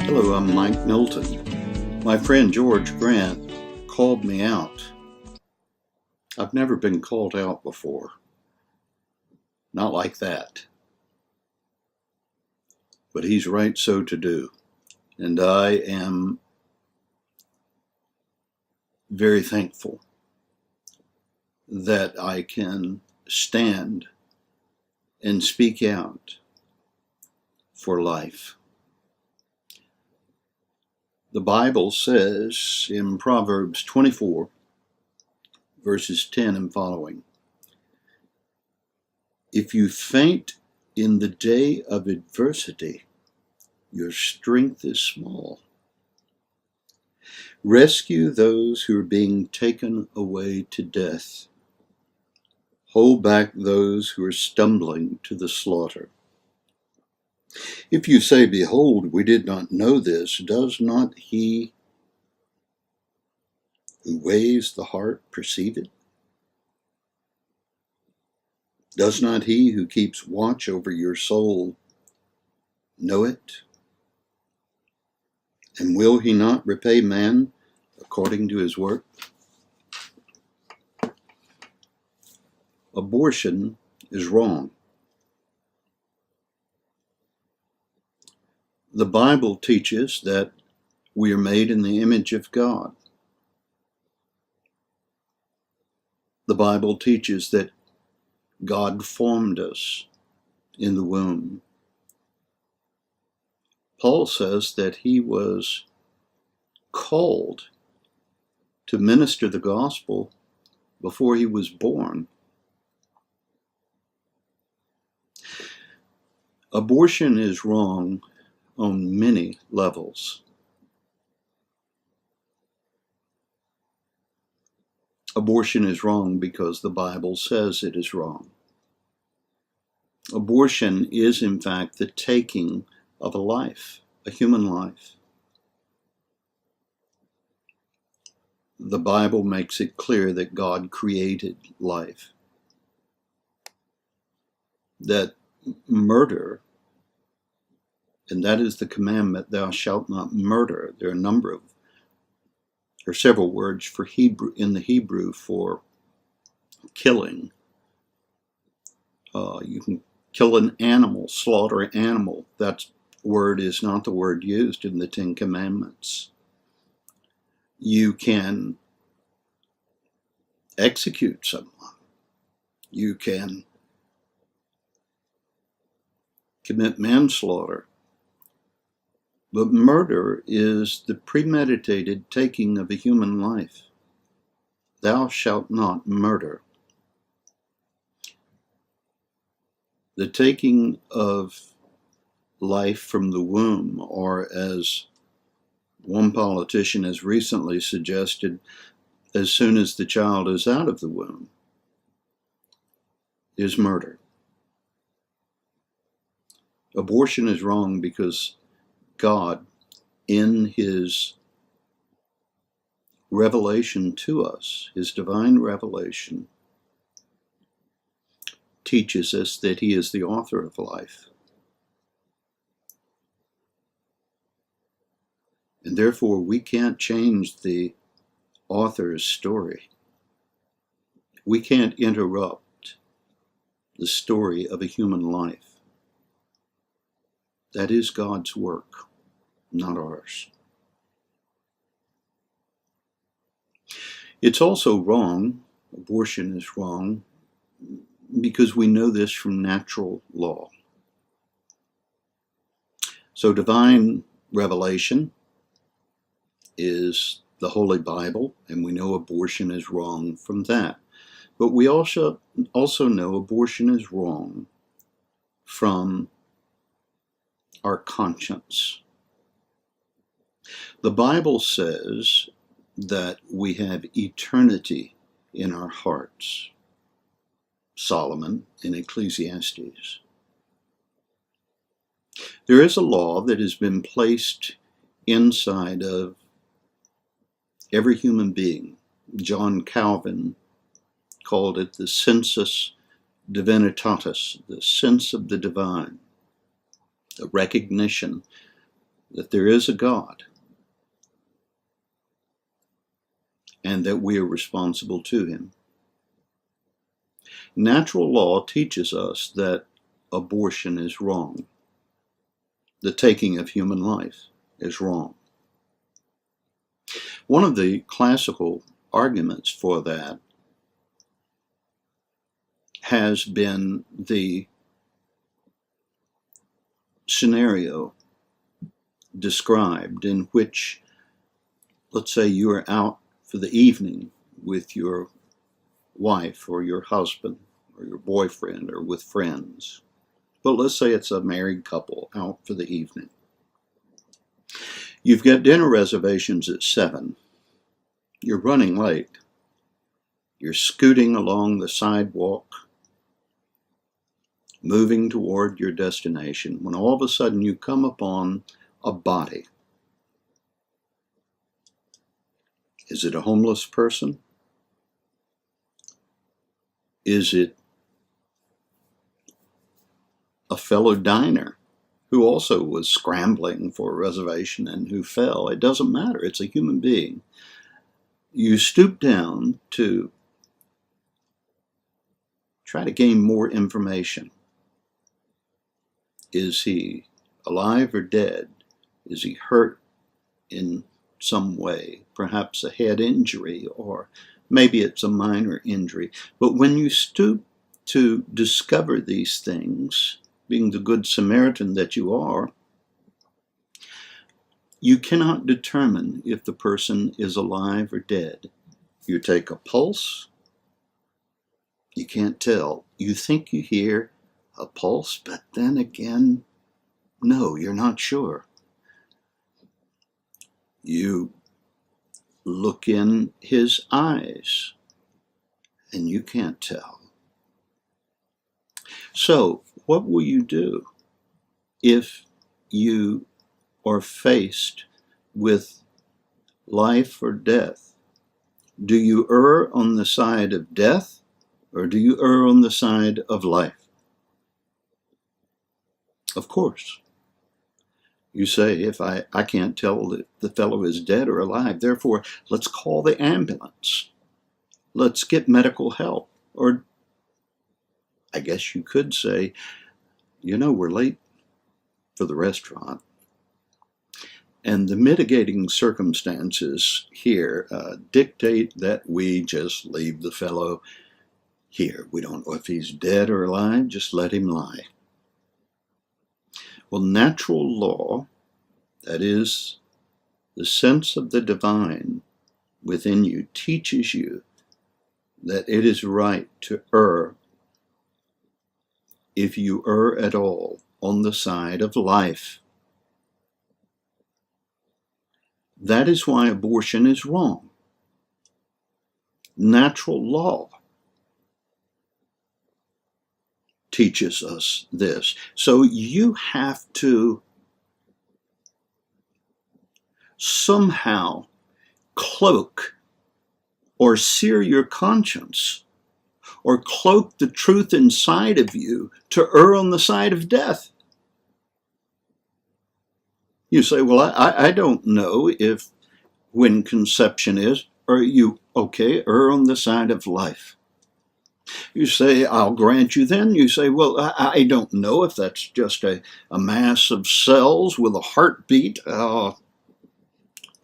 Hello, I'm Mike Milton. My friend George Grant called me out. I've never been called out before. Not like that. But he's right so to do. And I am very thankful that I can stand and speak out for life. The Bible says in Proverbs 24, verses 10 and following, if you faint in the day of adversity, your strength is small. Rescue those who are being taken away to death. Hold back those who are stumbling to the slaughter. If you say, behold, we did not know this, does not he who weighs the heart perceive it? Does not he who keeps watch over your soul know it? And will he not repay man according to his work? Abortion is wrong. The Bible teaches that we are made in the image of God. The Bible teaches that God formed us in the womb. Paul says that he was called to minister the gospel before he was born. Abortion is wrong on many levels. Abortion is wrong because the Bible says it is wrong. Abortion is, in fact, the taking of a life, a human life. The Bible makes it clear that God created life, that murder, and that is the commandment, thou shalt not murder. There are several words for in the Hebrew for killing. You can kill an animal, slaughter an animal. That word is not the word used in the Ten Commandments. You can execute someone. You can commit manslaughter. But murder is the premeditated taking of a human life. Thou shalt not murder. The taking of life from the womb, or as one politician has recently suggested, as soon as the child is out of the womb, is murder. Abortion is wrong because God, in his revelation to us, his divine revelation, teaches us that he is the author of life. And therefore, we can't change the author's story. We can't interrupt the story of a human life. That is God's work, not ours. It's also wrong, abortion is wrong, because we know this from natural law. So divine revelation is the Holy Bible, and we know abortion is wrong from that. But we also know abortion is wrong from our conscience. The Bible says that we have eternity in our hearts. Solomon in Ecclesiastes. There is a law that has been placed inside of every human being. John Calvin called it the sensus divinitatis, the sense of the divine, a recognition that there is a God and that we are responsible to him. Natural law teaches us that abortion is wrong. The taking of human life is wrong. One of the classical arguments for that has been the scenario described in which, let's say, you are out for the evening with your wife or your husband or your boyfriend or with friends. But let's say it's a married couple out for the evening. You've got dinner reservations at 7. You're running late. You're scooting along the sidewalk, moving toward your destination, when all of a sudden you come upon a body. Is it a homeless person? Is it a fellow diner who also was scrambling for a reservation and who fell? It doesn't matter. It's a human being. You stoop down to try to gain more information. Is he alive or dead? Is he hurt in some way? Perhaps a head injury, or maybe it's a minor injury. But when you stoop to discover these things, being the good Samaritan that you are, you cannot determine if the person is alive or dead. You take a pulse, you can't tell. You think you hear a pulse, but then again, no, you're not sure. You look in his eyes, and you can't tell. So, what will you do if you are faced with life or death? Do you err on the side of death, or do you err on the side of life? Of course. You say, if I can't tell if the fellow is dead or alive, therefore let's call the ambulance. Let's get medical help. Or I guess you could say, we're late for the restaurant. And the mitigating circumstances here dictate that we just leave the fellow here. We don't know if he's dead or alive, just let him lie. Well, natural law, that is, the sense of the divine within you, teaches you that it is right to err, if you err at all, on the side of life. That is why abortion is wrong. Natural law teaches us this. So you have to somehow cloak or sear your conscience or cloak the truth inside of you to err on the side of death. You say, well, I don't know if when conception is. Are you okay? Err on the side of life. You say, I'll grant you then. You say, well, I don't know if that's just a mass of cells with a heartbeat or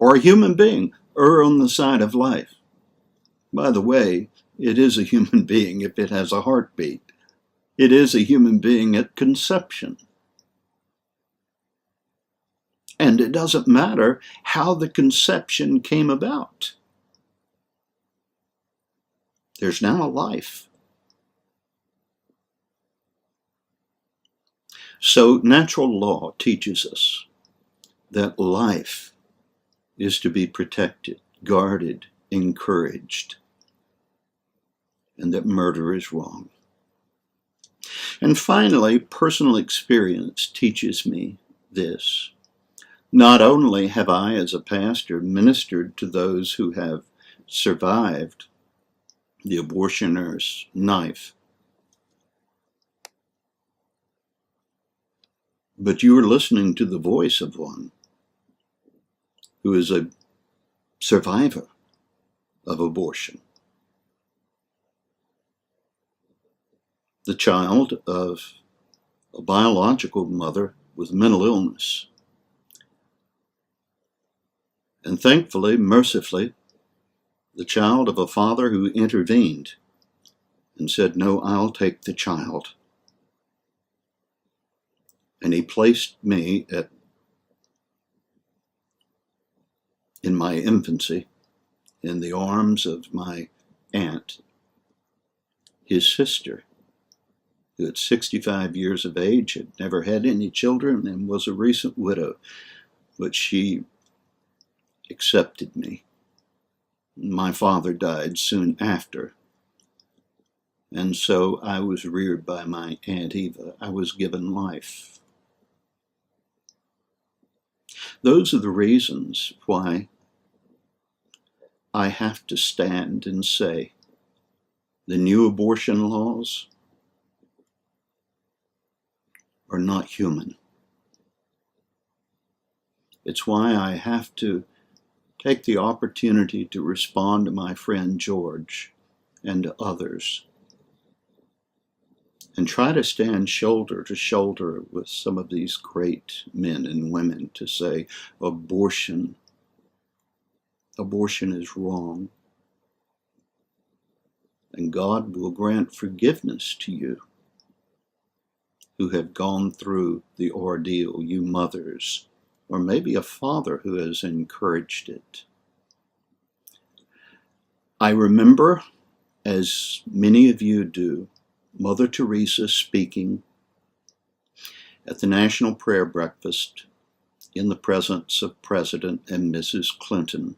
a human being. Err on the side of life. By the way, it is a human being if it has a heartbeat. It is a human being at conception. And it doesn't matter how the conception came about. There's now a life. So natural law teaches us that life is to be protected, guarded, encouraged, and that murder is wrong. And finally, personal experience teaches me this. Not only have I, as a pastor, ministered to those who have survived the abortioner's knife, but you are listening to the voice of one who is a survivor of abortion, the child of a biological mother with mental illness. And thankfully, mercifully, the child of a father who intervened and said, "No, I'll take the child." And he placed me in my infancy in the arms of my aunt, his sister, who at 65 years of age had never had any children and was a recent widow, but she accepted me. My father died soon after, and so I was reared by my Aunt Eva. I was given life. Those are the reasons why I have to stand and say the new abortion laws are not human. It's why I have to take the opportunity to respond to my friend George and to others and try to stand shoulder to shoulder with some of these great men and women to say abortion is wrong. And God will grant forgiveness to you who have gone through the ordeal, you mothers, or maybe a father who has encouraged it. I remember, as many of you do, Mother Teresa speaking at the National Prayer Breakfast in the presence of President and Mrs. Clinton,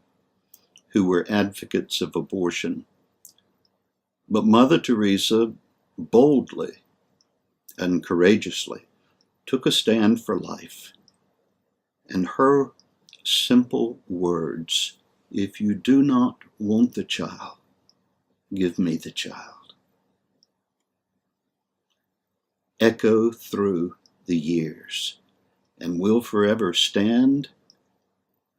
who were advocates of abortion. But Mother Teresa boldly and courageously took a stand for life. And her simple words, "If you do not want the child, give me the child," echo through the years and will forever stand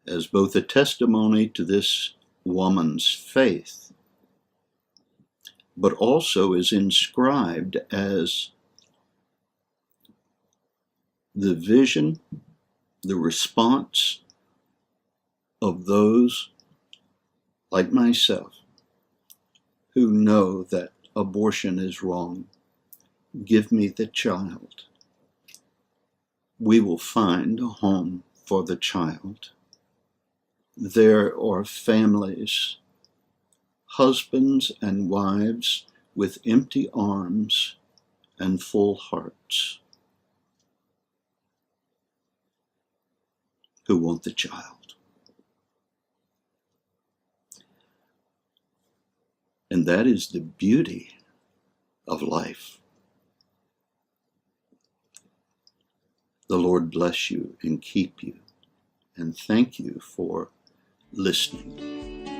as both a testimony to this woman's faith, but also is inscribed as the vision, the response of those like myself who know that abortion is wrong. Give me the child. We will find a home for the child. There are families, husbands and wives with empty arms and full hearts who want the child. And that is the beauty of life. The Lord bless you and keep you, and thank you for listening.